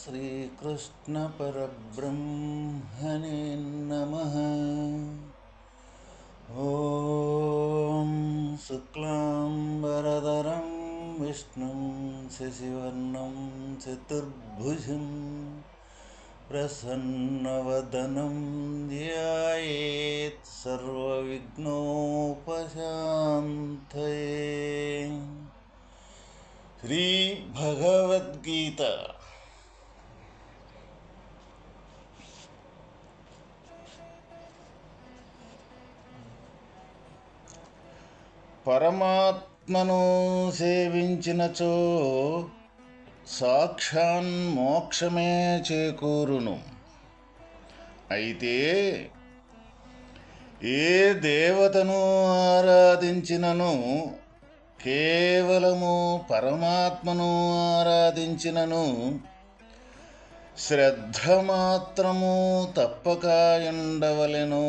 శ్రీకృష్ణ పరబ్రహ్మణే నమః. ఓం శుక్లాంబరధరం విష్ణుం శశివర్ణం చతుర్భుజం ప్రసన్నవదనం ధ్యాయేత్ సర్వవిఘ్నోపశాంతయే. శ్రీ భగవద్గీత పరమాత్మను సేవించినచో సాక్షాన్ మోక్షమే చేకూరును. అయితే ఏ దేవతను ఆరాధించినను, కేవలము పరమాత్మను ఆరాధించినను శ్రద్ధ మాత్రము తప్పక ఉండవలెను.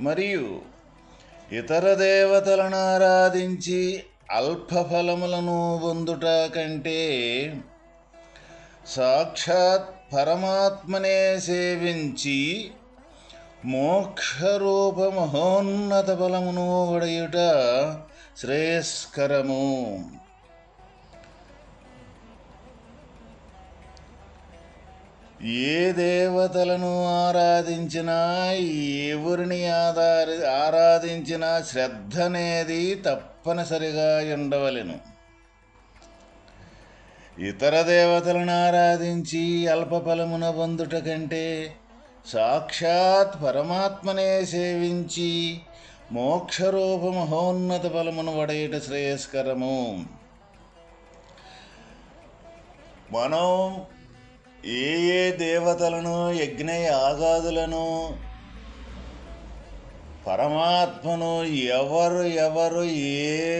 మరియు ఇతర దేవతలను ఆరాధించి అల్ప ఫలములను పొందుట కంటే సాక్షాత్ పరమాత్మనే సేవించి మోక్షరూప మహోన్నత ఫలమును వడయుట శ్రేయస్కరము. ఏ దేవతలను ఆరాధించినా, ఎవరిని ఆరాధించినా శ్రద్ధ అనేది తప్పనిసరిగా ఉండవలెను. ఇతర దేవతలను ఆరాధించి అల్ప ఫలమున పొందుట కంటే సాక్షాత్ పరమాత్మనే సేవించి మోక్షరూప మహోన్నత ఫలమును వడయుట శ్రేయస్కరము. మనం ఏ దేవతలను, యజ్ఞ యాగాదులను, పరమాత్మను ఎవరు ఏ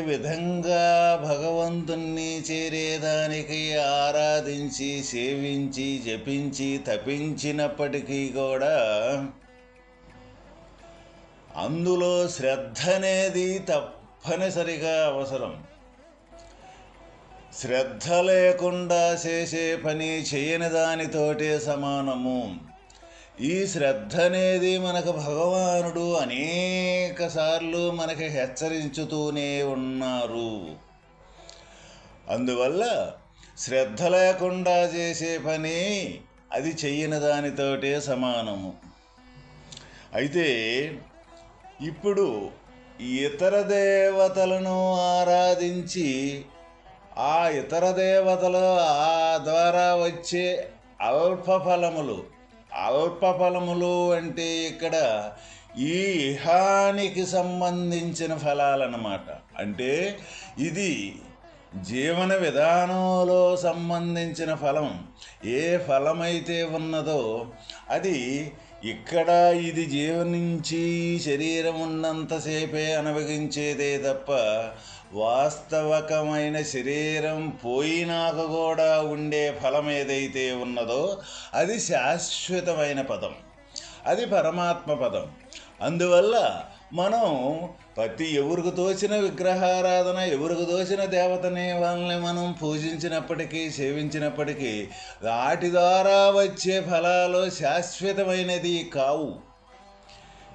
విధంగా భగవంతుణ్ణి చేరేదానికి ఆరాధించి, సేవించి, జపించి, తపించినప్పటికీ కూడా అందులో శ్రద్ధ అనేది తప్పనిసరిగా అవసరం. శ్రద్ధ లేకుండా చేసే పని చేయని దానితోటే సమానము. ఈ శ్రద్ధ అనేది మనకు భగవానుడు అనేక సార్లు మనకి హెచ్చరించుతూనే ఉన్నారు. అందువల్ల శ్రద్ధ లేకుండా చేసే పని అది చెయ్యని దానితోటే సమానము. అయితే ఇప్పుడు ఇతర దేవతలను ఆరాధించి ఆ ఇతర దేవతల ద్వారా వచ్చే అల్ప ఫలములు అంటే ఇక్కడ ఈ ఇహానికి సంబంధించిన ఫలాలన్నమాట. అంటే ఇది జీవన విధానంలో సంబంధించిన ఫలం. ఏ ఫలమైతే ఉన్నదో అది ఇక్కడ ఇది జీవనించి శరీరం ఉన్నంతసేపే అనుభవించేదే తప్ప వాస్తవకమైన శరీరం పోయినాక కూడా ఉండే ఫలం ఏదైతే ఉన్నదో అది శాశ్వతమైన పదం, అది పరమాత్మ పదం. అందువల్ల మనం ఎవరికి తోచిన విగ్రహారాధన, ఎవరికి తోచిన దేవతని వాళ్ళని మనం పూజించినప్పటికీ, సేవించినప్పటికీ వాటి ద్వారా వచ్చే ఫలాలు శాశ్వతమైనది కావు.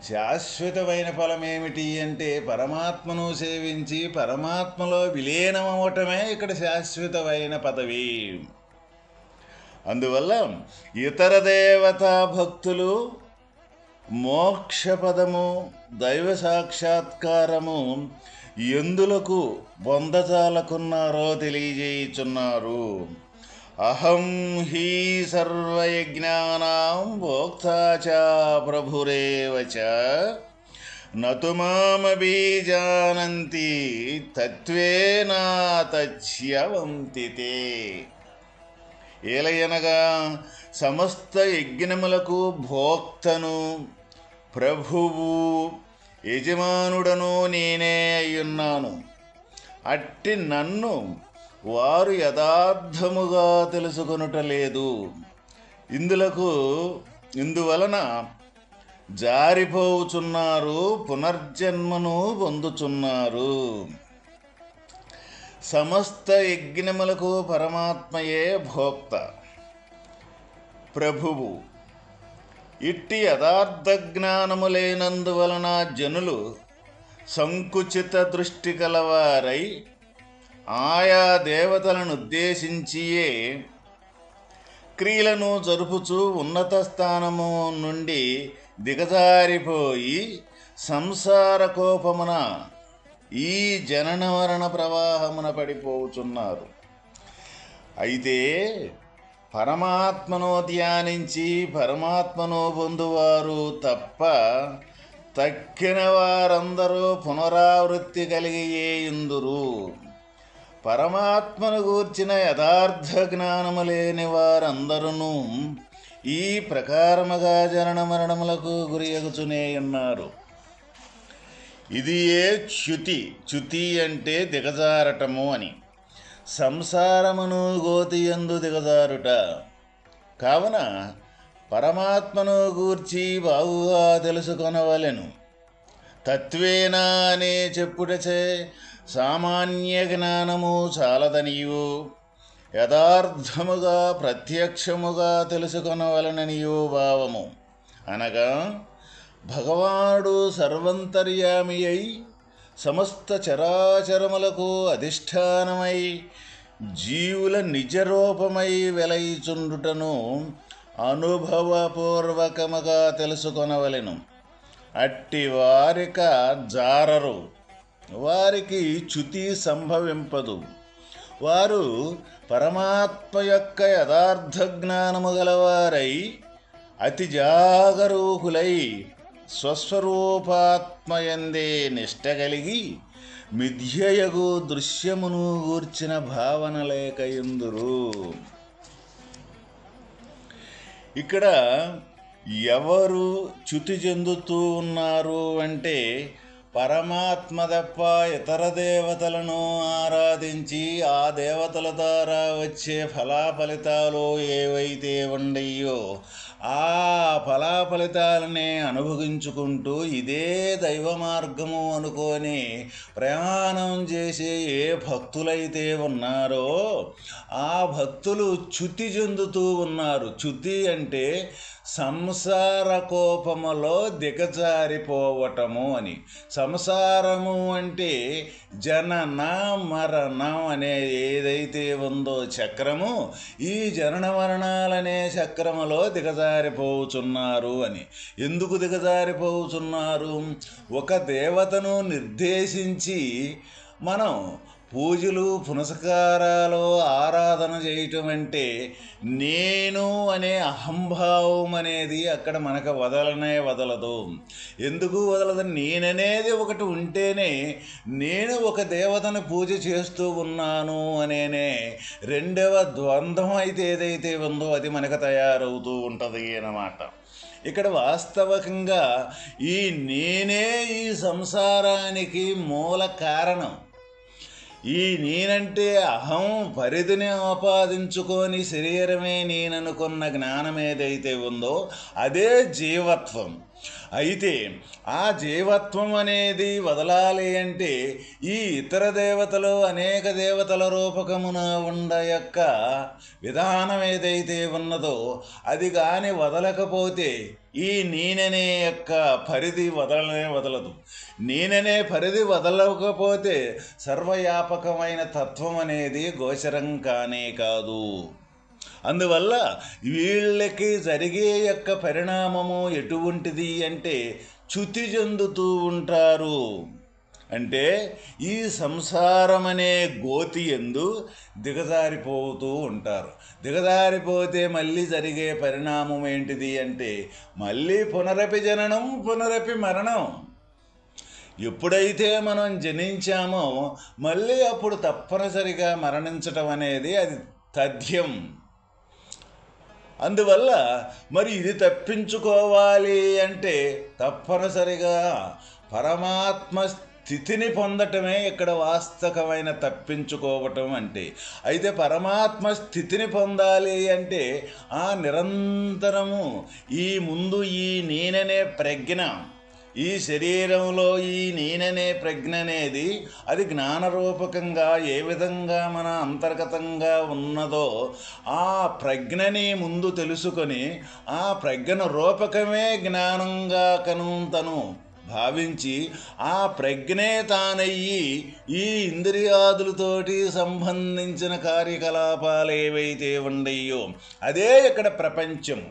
శాశ్వతమైన ఫలం ఏమిటి అంటే పరమాత్మను సేవించి పరమాత్మలో విలీనమవటమే ఇక్కడ శాశ్వతమైన పదవి. అందువల్ల ఇతర దేవతా భక్తులు మోక్షపదము, దైవ సాక్షాత్కారము ఎందులకు పొందజాలకున్నారో తెలియజేయుచున్నారు. అహం హి సర్వయజ్ఞానాం భోక్తా చ ప్రభురేవ చ నతు మామభిజానంతి తత్వేన తచ్యవంతి తే. ఏలయనగా సమస్త యజ్ఞములకు భోక్తను, ప్రభువు, యజమానుడను నేనే అయ్యున్నాను. అట్టి నన్ను వారు యథార్థముగా తెలుసుకొనుటలేదు. ఇందువలన జారిపోవుచున్నారు, పునర్జన్మను పొందుచున్నారు. సమస్త యజ్ఞములకు పరమాత్మయే భోక్త, ప్రభువు. ఇట్టి యథార్థ జ్ఞానము లేనందువలన జనులు సంకుచిత దృష్టి కలవారై ఆయా దేవతలను ఉద్దేశించియే క్రియలను జరుపుచూ ఉన్నత స్థానము నుండి దిగజారిపోయి సంసార కోపమున ఈ జనన మరణ ప్రవాహమున పడిపోతున్నారు. అయితే పరమాత్మను ధ్యానించి పరమాత్మను పొందువారు తప్ప తక్కిన వారందరూ పునరావృత్తి కలిగియే ఇందురు. పరమాత్మను గూర్చిన యథార్థ జ్ఞానము లేని వారందరూ ఈ ప్రకారముగా జనన మరణములకు గురియగుచునే ఉన్నారు. ఇది చ్యుతి. చ్యుతి అంటే దిగజారటము అని. సంసారమును గోతియందు దిగజారుట. కావున పరమాత్మను గూర్చి బాగుగా తెలుసుకొనవలెను. తత్వేనా అనే చెప్పుటచే సామాన్య జ్ఞానము చాలదనియు, యథార్థముగా ప్రత్యక్షముగా తెలుసుకొనవలననియు భావము. అనగా భగవానుడు సర్వంతర్యామి అయి సమస్త చరాచరములకు అధిష్టానమై జీవుల నిజరూపమై వెలయిచుండుటను అనుభవపూర్వకముగా తెలుసుకొనవలెను. అట్టి వారిక జారరు, వారికి చ్యుతి సంభవింపదు. వారు పరమాత్మ యొక్క యథార్థ జ్ఞానము గలవారై అతి జాగరూకులై స్వస్వరూపాత్మయందే నిష్ట కలిగి మిథ్యయగు దృశ్యమును గూర్చిన భావన లేకయుందురు. ఇక్కడ ఎవరు చ్యుతి చెందుతూ ఉన్నారు అంటే పరమాత్మ తప్ప ఇతర దేవతలను ఆరాధించి ఆ దేవతల ద్వారా వచ్చే ఫలాఫలితాలు ఏవైతే ఉండయో ఆ ఫలాఫలితాలనే అనుభవించుకుంటూ ఇదే దైవ మార్గము అనుకొని ప్రయాణం చేసే ఏ భక్తులైతే ఉన్నారో ఆ భక్తులు చ్యుతి చెందుతూ ఉన్నారు. చ్యుతి అంటే సంసార కోపములో దిగజారిపోవటము అని. సంసారము అంటే జనన మరణం అనే ఏదైతే ఉందో చక్రము, ఈ జనన మరణాలనే చక్రములో దిగజారిపోతున్నారు అని. ఎందుకు దిగజారిపోతున్నారు? ఒక దేవతను నిర్దేశించి మనం పూజలు పునస్కారాలు ఆరాధన చేయటం అంటే నేను అనే అహంభావం అనేది అక్కడ మనకు వదలదు. ఎందుకు వదలదు? నేననేది ఒకటి ఉంటేనే నేను ఒక దేవతను పూజ చేస్తూ ఉన్నాను అనేనే రెండవ ద్వంద్వం అయితే ఏదైతే ఉందో అది మనకు తయారవుతూ ఉంటుంది అన్నమాట. ఇక్కడ వాస్తవికంగా ఈ నేనే ఈ సంసారానికి మూల కారణం. ఈ నేనంటే అహం పరిధిని ఆపాదించుకొని శరీరమే నేననుకున్న జ్ఞానం ఏదైతే ఉందో అదే జీవత్వం. అయితే ఆ జీవత్వం అనేది వదలాలి అంటే ఈ ఇతర దేవతలు అనేక దేవతల రూపకమున ఉండ యొక్క విధానం ఏదైతే ఉన్నదో అది కానీ వదలకపోతే ఈ నేననే యొక్క పరిధి వదలదు. నేననే పరిధి వదలకపోతే సర్వవ్యాపకమైన తత్వం అనేది గోచరం కానే కాదు. అందువల్ల వీళ్ళకి జరిగే యొక్క పరిణామము ఎటువంటిది అంటే చ్యుతి చెందుతూ ఉంటారు. అంటే ఈ సంసారం అనే గోతి యందు దిగజారిపోతూ ఉంటారు. దిగజారిపోతే మళ్ళీ జరిగే పరిణామం ఏంటిది అంటే మళ్ళీ పునరపి జననం పునరపి మరణం. ఎప్పుడైతే మనం జనించామో మళ్ళీ అప్పుడు తప్పనిసరిగా మరణించటం అనేది అది తథ్యం. అందువల్ల మరి ఇది తప్పించుకోవాలి అంటే తప్పనిసరిగా పరమాత్మ స్థితిని పొందటమే ఇక్కడ వాస్తవమైన తప్పించుకోవటం అంటే. అయితే పరమాత్మ స్థితిని పొందాలి అంటే ఆ నిరంతరము ఈ ముందు ఈ నేననే ప్రజ్ఞ ఈ శరీరంలో ఈ నేననే ప్రజ్ఞ అనేది అది జ్ఞానరూపకంగా ఏ విధంగా మన అంతర్గతంగా ఉన్నదో ఆ ప్రజ్ఞని ముందు తెలుసుకొని ఆ ప్రజ్ఞ రూపకమే జ్ఞానంగా తను భావించి ఆ ప్రజ్ఞే తానయ్యి ఈ ఇంద్రియాదులతోటి సంబంధించిన కార్యకలాపాలు ఏవైతే ఉండయో అదే ఇక్కడ ప్రపంచం.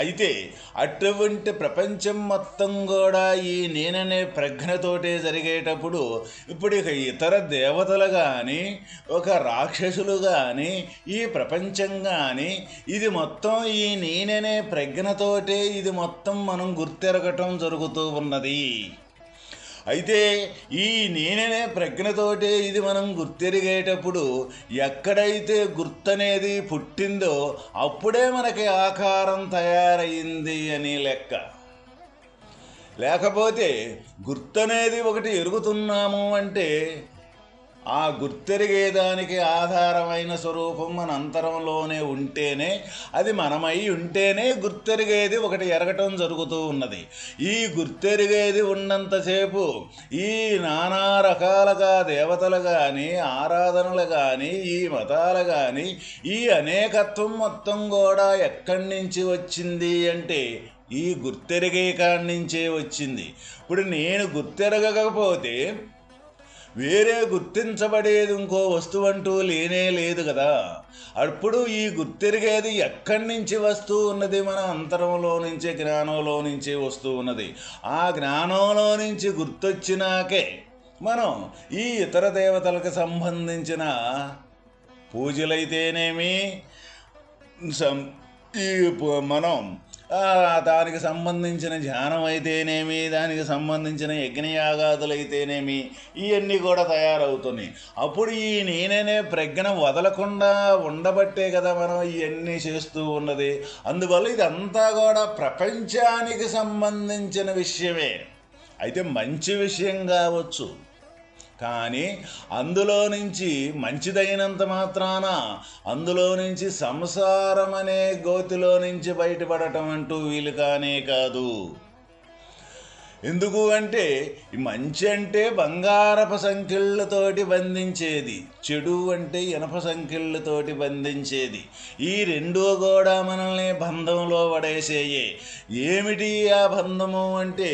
అయితే అటువంటి ప్రపంచం మొత్తం కూడా ఈ నేననే ప్రజ్ఞతోటే జరిగేటప్పుడు ఇప్పుడు ఇక ఇతర దేవతలు కానీ ఒక రాక్షసులు కానీ ఈ ప్రపంచం కానీ ఇది మొత్తం ఈ నేననే ప్రజ్ఞతోటే ఇది మొత్తం మనం గుర్తెరగటం జరుగుతూ ఉన్నది. అయితే ఈ నేననే ప్రజ్ఞతోటే ఇది మనం గుర్తెరిగేటప్పుడు ఎక్కడైతే గుర్తనేది పుట్టిందో అప్పుడే మనకి ఆకారం తయారయ్యింది అని లెక్క. లేకపోతే గుర్తనేది ఒకటి ఎరుగుతున్నాము అంటే ఆ గుర్తెరిగేదానికి ఆధారమైన స్వరూపం మన అంతరంలోనే ఉంటేనే అది మనమై ఉంటేనే గుర్తెరిగేది ఒకటి ఎరగటం జరుగుతూ ఉన్నది. ఈ గుర్తెరిగేది ఉన్నంతసేపు ఈ నానా రకాలుగా దేవతలు కానీ ఆరాధనలు కానీ ఈ మతాలు కానీ ఈ అనేకత్వం మొత్తం కూడా ఎక్కడి నుంచి వచ్చింది అంటే ఈ గుర్తెరిగే కాడి నుంచే వచ్చింది. ఇప్పుడు నేను గుర్తెరగకపోతే వేరే గుర్తించబడేది ఇంకో వస్తువు అంటూ లేనే లేదు కదా. అప్పుడు ఈ గుర్తెరిగేది ఎక్కడి నుంచి వస్తూ ఉన్నది? మన అంతరంలో నుంచే జ్ఞానంలో నుంచే వస్తూ ఉన్నది. ఆ జ్ఞానంలో నుంచి గుర్తొచ్చినాకే మనం ఈ ఇతర దేవతలకు సంబంధించిన పూజలైతేనేమి ఈ మనం దానికి సంబంధించిన ధ్యానం అయితేనేమి దానికి సంబంధించిన యజ్ఞయాగాదులైతేనేమి ఇవన్నీ కూడా తయారవుతున్నాయి. అప్పుడు ఈ నేననే ప్రజ్ఞ వదలకుండా ఉండబట్టే కదా మనం ఇవన్నీ చేస్తూ ఉన్నది. అందువల్ల ఇదంతా కూడా ప్రపంచానికి సంబంధించిన విషయమే. అయితే మంచి విషయం కావచ్చు, కానీ అందులో నుంచి మంచిదైనంత మాత్రాన అందులో నుంచి సంసారం అనే గోతిలో నుంచి బయటపడటం అంటూ వీలు కానే కాదు. ఎందుకు అంటే మంచి అంటే బంగారపు సంఖ్యలతోటి బంధించేది, చెడు అంటే ఇనప సంఖ్యలతోటి బంధించేది. ఈ రెండూ కూడా మనల్ని బంధంలో పడేసేయే. ఏమిటి ఆ బంధము అంటే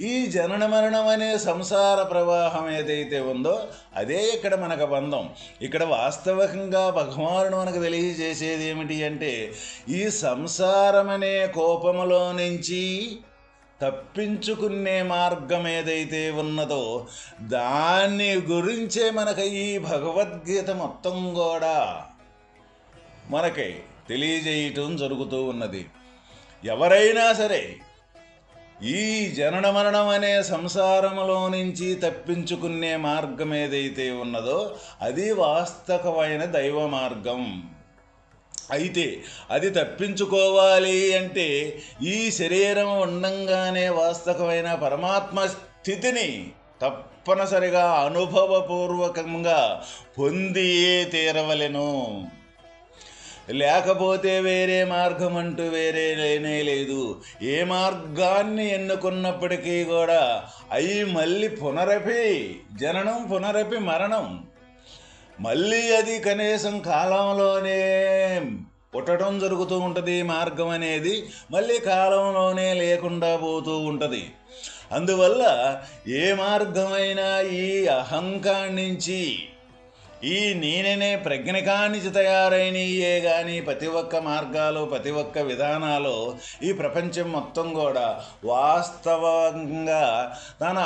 ఈ జనన మరణం అనే సంసార ప్రవాహం ఏదైతే ఉందో అదే ఇక్కడ మనకు బంధం. ఇక్కడ వాస్తవికంగా భగవానుడు మనకు తెలియజేసేది ఏమిటి అంటే ఈ సంసారం అనే కోపములో నుంచి తప్పించుకునే మార్గం ఏదైతే ఉన్నదో దాన్ని గురించే మనకు ఈ భగవద్గీత మొత్తం కూడా మనకి తెలియజేయటం జరుగుతూ ఉన్నది. ఎవరైనా సరే ఈ జనన మరణం అనే సంసారములో నుంచి తప్పించుకునే మార్గం ఏదైతే ఉన్నదో అది వాస్తవమైన దైవ మార్గం. అయితే అది తప్పించుకోవాలి అంటే ఈ శరీరం ఉండంగానే వాస్తవమైన పరమాత్మ స్థితిని తప్పనిసరిగా అనుభవపూర్వకంగా పొందియే తీరవలెను. లేకపోతే వేరే మార్గం అంటూ వేరే లేనే లేదు. ఏ మార్గాన్ని ఎన్నుకున్నప్పటికీ కూడా అవి మళ్ళీ పునరపి జననం పునరపి మరణం, మళ్ళీ అది కనీసం కాలంలోనే పుట్టడం జరుగుతూ ఉంటుంది. మార్గం అనేది మళ్ళీ కాలంలోనే లేకుండా పోతూ ఉంటుంది. అందువల్ల ఏ మార్గమైనా ఈ అహంకారం నుంచి ఈ నేననే ప్రజ్ఞకానికి తయారైనయే కానీ ప్రతి ఒక్క మార్గాలు ప్రతి ఒక్క విధానాలు ఈ ప్రపంచం మొత్తం కూడా వాస్తవంగా తన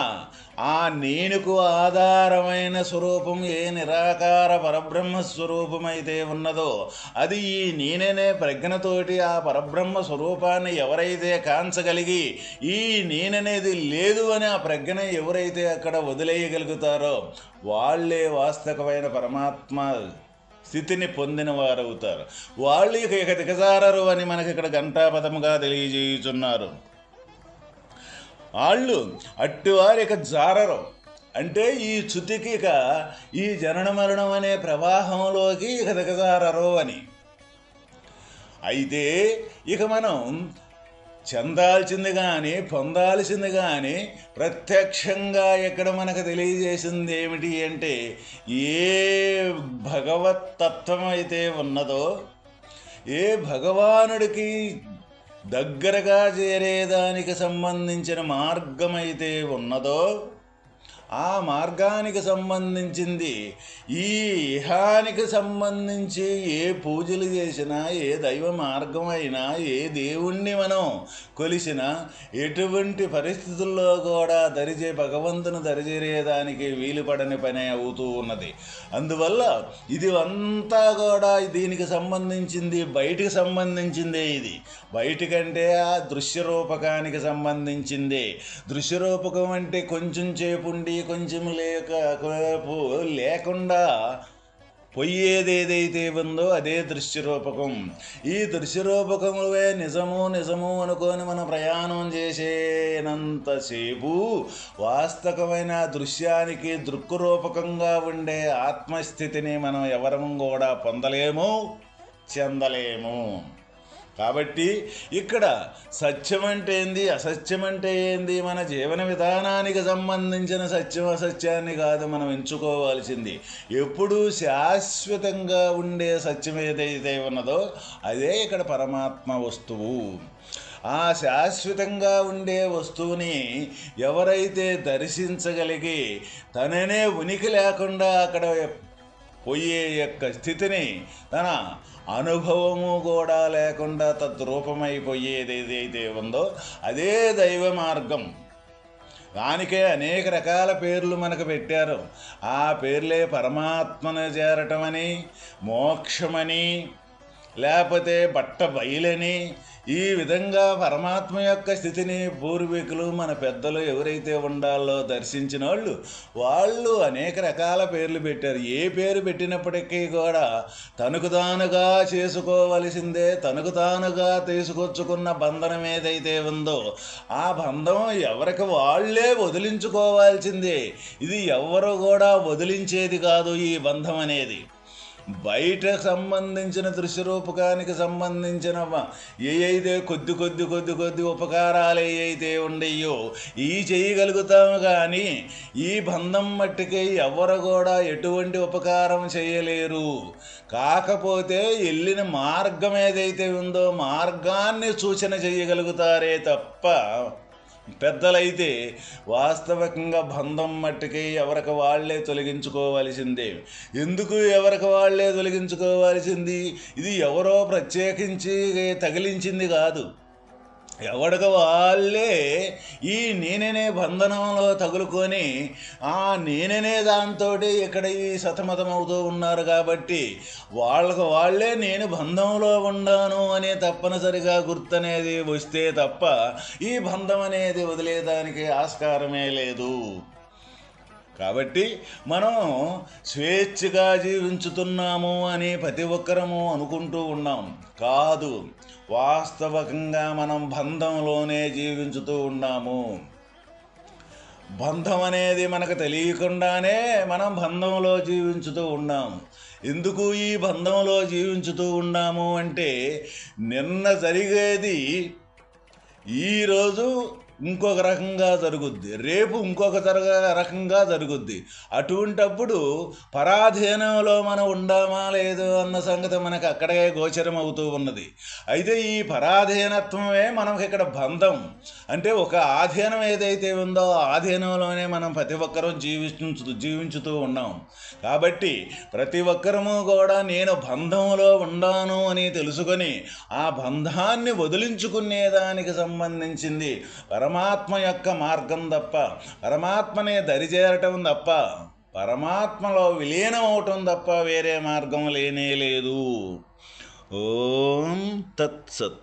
ఆ నేనుకు ఆధారమైన స్వరూపం ఏ నిరాకార పరబ్రహ్మ స్వరూపం అయితే ఉన్నదో అది ఈ నేననే ప్రజ్ఞతోటి ఆ పరబ్రహ్మ స్వరూపాన్ని ఎవరైతే కాంచగలిగి ఈ నేననేది లేదు అని ఆ ప్రజ్ఞ ఎవరైతే అక్కడ వదిలేయగలుగుతారో వాళ్ళే వాస్తవమైన పరమాత్మ స్థితిని పొందిన వారవుతారు. వాళ్ళు ఇక దిగజారరు అని మనకి ఇక్కడ ఘంటాపదముగా తెలియజేయుచున్నారు. వాళ్ళు అట్టివారు ఇక జారరు అంటే ఈ చ్యుతికి ఇక ఈ జనన మరణం అనే ప్రవాహంలోకి ఇక దిగజారరు అని. అయితే ఇక మనం చెందాల్సింది కానీ పొందాల్సింది కానీ ప్రత్యక్షంగా ఇక్కడ మనకు తెలియజేసింది ఏమిటి అంటే, ఏ భగవత్ తత్వం అయితే ఉన్నదో, ఏ భగవానుడికి దగ్గరగా చేరేదానికి సంబంధించిన మార్గం అయితే ఉన్నదో, ఆ మార్గానికి సంబంధించింది, ఈ ఇహానికి సంబంధించి ఏ పూజలు చేసినా, ఏ దైవ మార్గం అయినా, ఏ దేవుణ్ణి మనం కొలిసినా, ఎటువంటి పరిస్థితుల్లో కూడా భగవంతుని దరిచేరేదానికి వీలుపడని పని అవుతూ ఉన్నది. అందువల్ల ఇది అంతా కూడా దీనికి సంబంధించింది, బయటికి సంబంధించిందే. ఇది బయటికంటే ఆ దృశ్యరూపకానికి సంబంధించిందే. దృశ్యరూపకం అంటే కొంచెం చేపుండి కొంచెం లేకుండా పోయేదేదైతే ఉందో అదే దృశ్యరూపకం. ఈ దృశ్యరూపకములే నిజము అనుకొని మనం ప్రయాణం చేసేనంతసేపు వాస్తవమైన దృశ్యానికి దృక్రూపకంగా ఉండే ఆత్మస్థితిని మనం ఎవరము కూడా పొందలేము, చెందలేము. కాబట్టి ఇక్కడ సత్యం అంటే ఏంది, అసత్యం అంటే ఏంది, మన జీవన విధానానికి సంబంధించిన సత్యం అసత్యాన్ని కాదు మనం ఎంచుకోవాల్సింది. ఎప్పుడూ శాశ్వతంగా ఉండే సత్యం ఏదైతే ఉన్నదో అదే ఇక్కడ పరమాత్మ వస్తువు. ఆ శాశ్వతంగా ఉండే వస్తువుని ఎవరైతే దర్శించగలిగి తననే ఉనికి లేకుండా అక్కడ పోయే యొక్క స్థితిని, తన అనుభవము కూడా లేకుండా తద్రూపమైపోయేది ఏదైతే ఉందో అదే దైవ మార్గం. దానికే అనేక రకాల పేర్లు మనకు పెట్టారు. ఆ పేర్లే పరమాత్మను చేరటమని, మోక్షమని, లేకపోతే బట్ట బయలని, ఈ విధంగా పరమాత్మ యొక్క స్థితిని పూర్వీకులు మన పెద్దలు ఎవరైతే ఉండాలో దర్శించిన వాళ్ళు అనేక రకాల పేర్లు పెట్టారు. ఏ పేరు పెట్టినప్పటికీ కూడా తనకు తానుగా చేసుకోవలసిందే, తనకు తానుగా తీసుకొచ్చుకున్న బంధనం ఏదైతే ఉందో ఆ బంధం ఎవరికి వాళ్ళే వదిలించుకోవాల్సిందే. ఇది ఎవరు కూడా వదిలించేది కాదు. ఈ బంధం అనేది బయట సంబంధించిన దృశ్యరూపకానికి సంబంధించిన ఏ అయితే కొద్ది ఉపకారాలు ఏవైతే ఉండయో ఈ చేయగలుగుతాము. కానీ ఈ బంధం మట్టికి ఎవరు కూడా ఎటువంటి ఉపకారం చేయలేరు. కాకపోతే వెళ్ళిన మార్గం ఏదైతే ఉందో మార్గాన్ని సూచన చేయగలుగుతారే తప్ప పెద్దలైతే వాస్తవికంగా బంధం మట్టుకి ఎవరికి వాళ్లే తొలగించుకోవాల్సిందే. ఎందుకు ఎవరికి వాళ్లే తొలగించుకోవాల్సింది? ఇది ఎవరో ప్రత్యేకించి తగిలించింది కాదు. ఎవడికి వాళ్ళే ఈ నేననే బంధనంలో తగులుకొని ఆ నేననే దాంతో ఇక్కడ ఈ సతమతమవుతూ ఉన్నారు. కాబట్టి వాళ్ళకు వాళ్ళే నేను బంధంలో ఉన్నాను అనే తప్పనిసరిగా గుర్తనేది వస్తే తప్ప ఈ బంధం అనేది వదిలేదానికి ఆస్కారమే లేదు. కాబట్టి మనం స్వేచ్ఛగా జీవించుతున్నాము అని ప్రతి ఒక్కరము అనుకుంటూ ఉన్నాం. కాదు, వాస్తవికంగా మనం బంధంలోనే జీవించుతూ ఉన్నాము. బంధం అనేది మనకు తెలియకుండానే మనం బంధంలో జీవించుతూ ఉన్నాము. ఎందుకు ఈ బంధంలో జీవించుతూ ఉన్నాము అంటే నిన్న జరిగేది ఈరోజు ఇంకొక రకంగా జరుగుద్ది, రేపు ఇంకొక రకంగా జరుగుద్ది. అటువంటప్పుడు పరాధీనంలో మనం ఉండామా లేదు అన్న సంగతి మనకు అక్కడే గోచరం అవుతూ ఉన్నది. అయితే ఈ పరాధీనత్వమే మనకి ఇక్కడ బంధం. అంటే ఒక ఆధీనం ఏదైతే ఉందో ఆధీనంలోనే మనం ప్రతి ఒక్కరూ జీవించుతూ ఉన్నాం. కాబట్టి ప్రతి ఒక్కరము కూడా నేను బంధంలో ఉన్నాను అని తెలుసుకొని ఆ బంధాన్ని వదిలించుకునేదానికి సంబంధించింది పరమాత్మ యొక్క మార్గం తప్ప, పరమాత్మనే దరిచేరటం తప్ప, పరమాత్మలో విలీనం అవటం తప్ప వేరే మార్గం లేనే లేదు. ఓం తత్సత్.